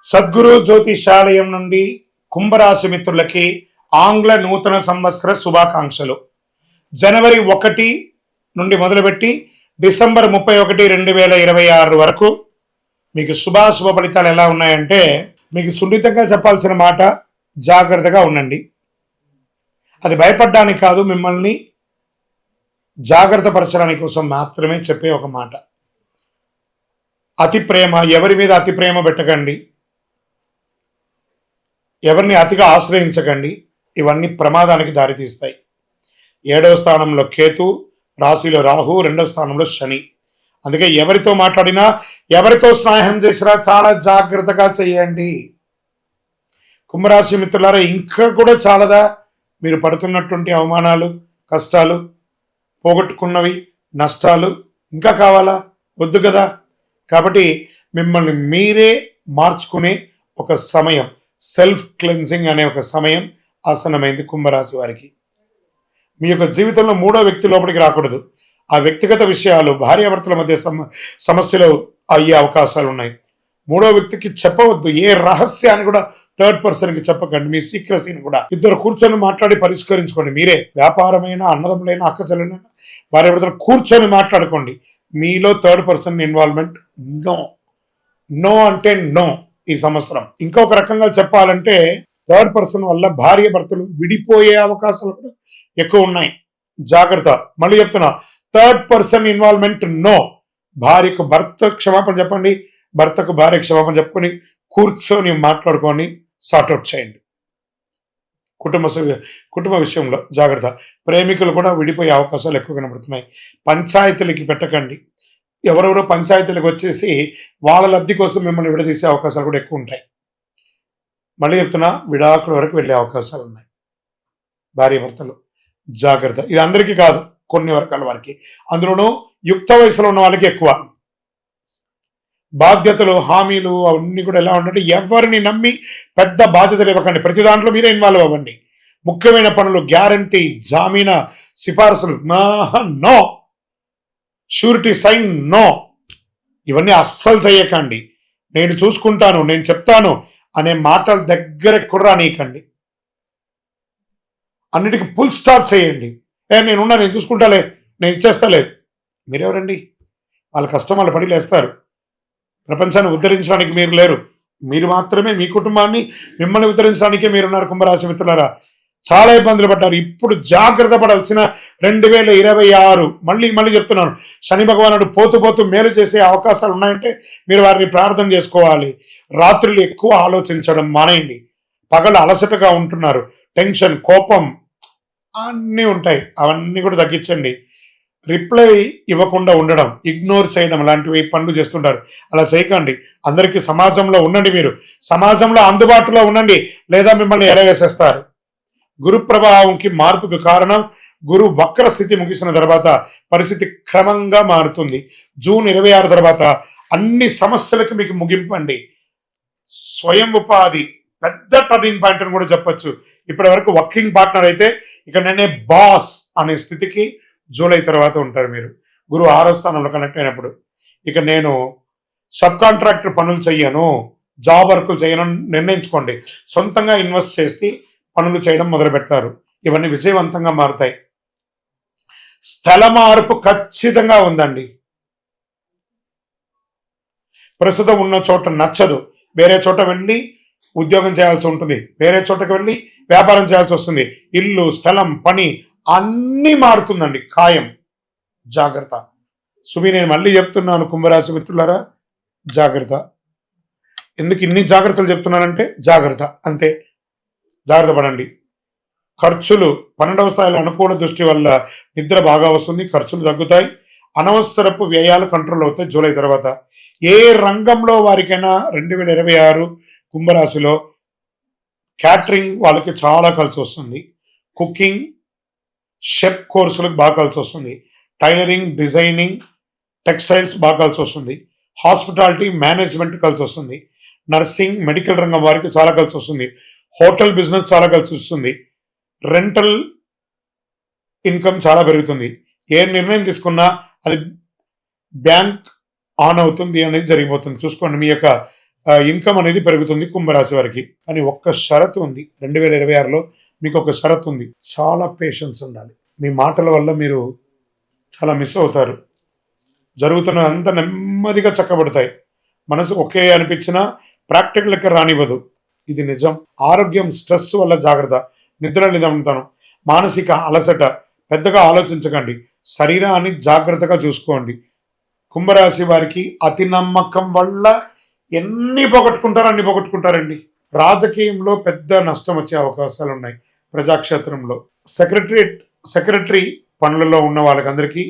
సద్గురు జ్యోతిషాలయం నుండి కుంభరాశి మిత్రులకి ఆంగ్ల నూతన సంవత్సర శుభాకాంక్షలు. జనవరి 1 నుండి మొదలుపెట్టి డిసెంబర్ 31, 2026 వరకు మీకు శుభాశుభ ఫలితాలు ఎలా ఉన్నాయంటే, మీకు సున్నితంగా చెప్పాల్సిన మాట జాగ్రత్తగా ఉండండి. అది భయపడడానికి కాదు, మిమ్మల్ని జాగ్రత్త పరచడానికి కోసం మాత్రమే చెప్పే ఒక మాట. అతి ప్రేమ, ఎవరి మీద అతి ప్రేమ పెట్టకండి, ఎవరిని అతిగా ఆశ్రయించకండి. ఇవన్నీ ప్రమాదానికి దారితీస్తాయి. 7వ స్థానంలో కేతు, రాశిలో రాహు, 2వ స్థానంలో శని. అందుకే ఎవరితో మాట్లాడినా, ఎవరితో స్నేహం చేసినా చాలా జాగ్రత్తగా చేయండి. కుంభరాశి మిత్రులారా, ఇంకా కూడా చాలదా మీరు పడుతున్నటువంటి అవమానాలు, కష్టాలు, పోగొట్టుకున్నవి, నష్టాలు ఇంకా కావాలా? వద్దు కదా. కాబట్టి మిమ్మల్ని మీరే మార్చుకునే ఒక సమయం, సెల్ఫ్ క్లెన్సింగ్ అనే ఒక సమయం ఆసనమైంది కుంభరాశి వారికి. మీ యొక్క జీవితంలో 3వ వ్యక్తి లోపలికి రాకూడదు. ఆ వ్యక్తిగత విషయాలు, భార్యాభర్తల మధ్య సమస్యలు అయ్యే అవకాశాలు ఉన్నాయి. 3వ వ్యక్తికి చెప్పవద్దు. ఏ రహస్యాన్ని కూడా థర్డ్ పర్సన్కి చెప్పకండి. మీ సీక్రసీని కూడా ఇద్దరు కూర్చొని మాట్లాడి పరిష్కరించుకోండి. మీరే వ్యాపారమైన, అన్నదమ్ములైన, అక్కచెల్లెలైన, భార్యాభర్తలు కూర్చొని మాట్లాడుకోండి. మీలో థర్డ్ పర్సన్ ఇన్వాల్వ్మెంట్ నో అంటే నో. ఈ సంవత్సరం ఇంకొక రకంగా చెప్పాలంటే, థర్డ్ పర్సన్ వల్ల భార్య భర్తలు విడిపోయే అవకాశాలు కూడా ఎక్కువ ఉన్నాయి. జాగ్రత్త. మళ్ళీ చెప్తున్నా, థర్డ్ పర్సన్ ఇన్వాల్వ్మెంట్ నో. భార్యకు భర్త క్షమాపణ చెప్పండి, భర్తకు భార్య క్షమాపణ చెప్పుకొని కూర్చొని మాట్లాడుకొని సార్ట్అవుట్ చేయండి. కుటుంబ విషయంలో జాగ్రత్త. ప్రేమికులు కూడా విడిపోయే అవకాశాలు ఎక్కువ కనబడుతున్నాయి. పంచాయతీలకి పెట్టకండి. ఎవరెవరో పంచాయతీలకు వచ్చేసి వాళ్ళ లబ్ధి కోసం మిమ్మల్ని విడదీసే అవకాశాలు కూడా ఎక్కువ ఉంటాయి. మళ్ళీ చెప్తున్నా, విడాకుల వరకు వెళ్ళే అవకాశాలు ఉన్నాయి. భార్య భర్తలు జాగ్రత్త. ఇది అందరికీ కాదు, కొన్ని వర్గాల వారికి. అందులోనూ యుక్త వయసులో ఉన్న వాళ్ళకి ఎక్కువ. బాధ్యతలు, హామీలు అవన్నీ కూడా ఎలా ఉంటే, ఎవరిని నమ్మి పెద్ద బాధ్యతలు ఇవ్వకండి. ప్రతి దాంట్లో మీరే ఇన్వాల్వ్ అవ్వండి. ముఖ్యమైన పనులు, గ్యారంటీ, జామీనా, సిఫార్సులు నో, షూరిటీ సైన్ నో. ఇవన్నీ అస్సలు చేయకండి. నేను చూసుకుంటాను, నేను చెప్తాను అనే మాటల దగ్గర కూడా రానీయకండి. అన్నిటికీ ఫుల్ స్టాప్ చేయండి. నేనున్నా, నేను చూసుకుంటాలే, నేను ఇచ్చేస్తాలే. మీరెవరండి? వాళ్ళ కష్టం వాళ్ళు పడి లేస్తారు. ప్రపంచాన్ని ఉద్ధరించడానికి మీరు లేరు. మీరు మాత్రమే మీ కుటుంబాన్ని, మిమ్మల్ని ఉద్ధరించడానికే మీరున్నారు. కుంభరాశి మిత్రులారా, చాలా ఇబ్బందులు పడ్డారు. ఇప్పుడు జాగ్రత్త పడాల్సిన 2026. మళ్ళీ చెప్తున్నాను, శని భగవానుడు పోతూ మేలు చేసే అవకాశాలు ఉన్నాయంటే మీరు వారిని ప్రార్థన చేసుకోవాలి. రాత్రులు ఎక్కువ ఆలోచించడం మానేయండి. పగలు అలసటగా ఉంటున్నారు, టెన్షన్, కోపం అన్నీ ఉంటాయి. అవన్నీ కూడా తగ్గించండి. రిప్లై ఇవ్వకుండా ఉండడం, ఇగ్నోర్ చేయడం లాంటివి పనులు చేస్తుంటారు. అలా చేయకండి. అందరికీ సమాజంలో ఉండండి. మీరు సమాజంలో అందుబాటులో ఉండండి, లేదా మిమ్మల్ని ఎరవేసేస్తారు. గురు ప్రభావంకి మార్పుకు కారణం, గురు వక్ర స్థితి ముగిసిన తర్వాత పరిస్థితి క్రమంగా మారుతుంది. జూన్ 26 తర్వాత అన్ని సమస్యలకు మీకు ముగింపండి. స్వయం ఉపాధి పెద్ద టర్నింగ్ పాయింట్ అని కూడా చెప్పొచ్చు. ఇప్పటి వరకు వర్కింగ్ పార్ట్నర్ అయితే ఇక నేనే బాస్ అనే స్థితికి జూలై తర్వాత ఉంటారు మీరు. గురువు 6వ స్థానంలో కనెక్ట్ అయినప్పుడు ఇక నేను సబ్ కాంట్రాక్టర్ పనులు చెయ్యను, జాబ్ వర్కులు చేయను నిర్ణయించుకోండి. సొంతంగా ఇన్వెస్ట్ చేసి పనులు చేయడం మొదలు పెడతారు. ఇవన్నీ విజయవంతంగా మారుతాయి. స్థల మార్పు ఖచ్చితంగా ఉందండి. ప్రస్తుతం ఉన్న చోట నచ్చదు, వేరే చోట వెళ్ళి ఉద్యోగం చేయాల్సి ఉంటుంది, వేరే చోటకి వెళ్ళి వ్యాపారం చేయాల్సి వస్తుంది. ఇల్లు, స్థలం, పని అన్నీ మారుతుందండి, ఖాయం. జాగ్రత్త. సుమి, నేను మళ్ళీ చెప్తున్నాను కుంభరాశి మిత్రులారా, జాగ్రత్త. ఎందుకు ఇన్ని జాగ్రత్తలు చెప్తున్నానంటే జాగ్రత్త, అంతే. జాగ్రత్త పడండి. ఖర్చులు 12వ స్థాయిలో అనుకూల దృష్టి వల్ల నిద్ర బాగా వస్తుంది, ఖర్చులు తగ్గుతాయి, అనవసరపు వ్యయాలు కంట్రోల్ అవుతాయి జూలై తర్వాత. ఏ రంగంలో వారికైనా 2026 కుంభరాశిలో క్యాటరింగ్ వాళ్ళకి చాలా కలిసి వస్తుంది. కుకింగ్, షెఫ్ కోర్సులకు బాగా కలిసి వస్తుంది. టైలరింగ్, డిజైనింగ్, టెక్స్టైల్స్ బాగా కలిసి వస్తుంది. హాస్పిటాలిటీ, మేనేజ్మెంట్ కలిసి వస్తుంది. నర్సింగ్, మెడికల్ రంగం వారికి చాలా కలిసి వస్తుంది. హోటల్ బిజినెస్ చాలా కలిసి వస్తుంది. రెంటల్ ఇన్కమ్ చాలా పెరుగుతుంది. ఏ నిర్ణయం తీసుకున్నా అది బ్యాంక్ ఆన్ అవుతుంది అనేది జరిగిపోతుంది. చూసుకోండి. మీ యొక్క ఇన్కమ్ అనేది పెరుగుతుంది కుంభరాశి వారికి. కానీ ఒక్క షరతు ఉంది, 2026లో మీకు ఒక షరతు ఉంది. చాలా పేషెన్స్ ఉండాలి. మీ మాటల వల్ల మీరు చాలా మిస్ అవుతారు. జరుగుతున్న అంత నెమ్మదిగా చక్కబడతాయి. మనసు ఒకే అనిపించినా ప్రాక్టికల్గా రానివ్వదు. ఇది నిజం. ఆరోగ్యం, స్ట్రెస్ వల్ల జాగ్రత్త. నిద్ర నిదంతనం, మానసిక అలసట. పెద్దగా ఆలోచించకండి. శరీరాన్ని జాగ్రత్తగా చూసుకోండి. కుంభరాశి వారికి అతి నమ్మకం వల్ల ఎన్ని పోగొట్టుకుంటారండి. రాజకీయంలో పెద్ద నష్టం వచ్చే అవకాశాలు ఉన్నాయి. ప్రజాక్షేత్రంలో సెక్రటరీ పనులలో ఉన్న వాళ్ళకందరికీ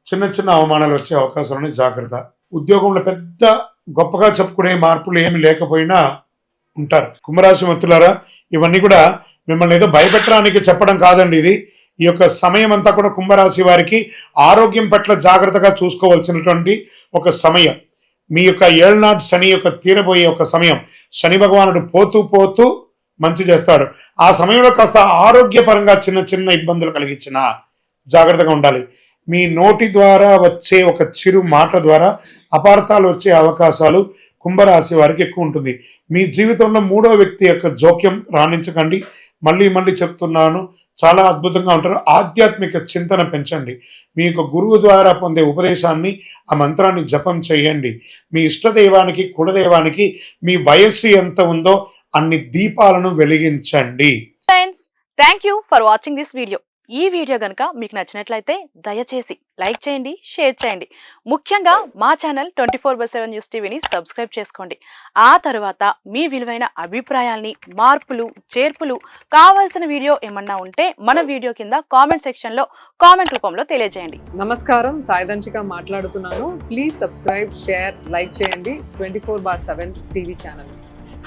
చిన్న చిన్న అవమానాలు వచ్చే అవకాశాలు ఉన్నాయి. జాగ్రత్త. ఉద్యోగంలో పెద్ద గొప్పగా చెప్పుకునే మార్పులు ఏమి లేకపోయినా ఉంటారు. కుంభరాశి మిత్రులారా, ఇవన్నీ కూడా మిమ్మల్ని ఏదో భయపెట్టడానికి చెప్పడం కాదండి. ఇది ఈ యొక్క సమయం అంతా కూడా కుంభరాశి వారికి ఆరోగ్యం పట్ల జాగ్రత్తగా చూసుకోవాల్సినటువంటి ఒక సమయం. మీ యొక్క ఏళ్నాటి శని యొక్క తీరబోయే ఒక సమయం. శని భగవానుడు పోతూ మంచి చేస్తాడు. ఆ సమయంలో కాస్త ఆరోగ్యపరంగా చిన్న చిన్న ఇబ్బందులు కలిగించిన జాగ్రత్తగా ఉండాలి. మీ నోటి ద్వారా వచ్చే ఒక చిరు మాట ద్వారా అపార్థాలు వచ్చే అవకాశాలు కుంభరాశి వారికి ఎక్కువ ఉంటుంది. మీ జీవితంలో మూడో వ్యక్తి యొక్క జోక్యం రాణించకండి. మళ్ళీ చెప్తున్నాను, చాలా అద్భుతంగా ఉంటారు. ఆధ్యాత్మిక చింతన పెంచండి. మీ యొక్క గురువు ద్వారా పొందే ఉపదేశాన్ని, ఆ మంత్రాన్ని జపం చేయండి. మీ ఇష్టదైవానికి, కులదైవానికి మీ వయస్సు ఎంత ఉందో అన్ని దీపాలను వెలిగించండి. Friends, thank you for watching this video. ఈ వీడియో గనుక మీకు నచ్చినట్లయితే దయచేసి లైక్ చేయండి, షేర్ చేయండి. ముఖ్యంగా మా ఛానల్ 24/7 న్యూస్ టీవీని సబ్స్క్రైబ్ చేసుకోండి. ఆ తర్వాత మీ విలువైన అభిప్రాయాల్ని, మార్పులు, చేర్పులు, కావాల్సిన వీడియో ఏమన్నా ఉంటే మన వీడియో కింద కామెంట్ సెక్షన్లో కామెంట్ రూపంలో తెలియజేయండి. నమస్కారం, సాయిదంచిక మాట్లాడుతున్నాను. ప్లీజ్ సబ్స్క్రైబ్, షేర్, లైక్ చేయండి 24/7 టీవీ ఛానల్.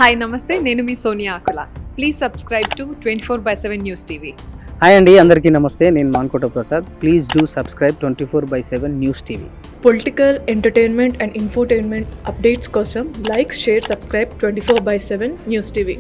హాయ్ నమస్తే, నేను మీ Sonia Akula. Please subscribe to 24/7 news TV. Hi అండి, అందరికీ నమస్తే. నేను Mankota Prasad. Please do subscribe 24/7 news TV. Political, entertainment and infotainment updates కోసం like, share, subscribe 24/7 news TV.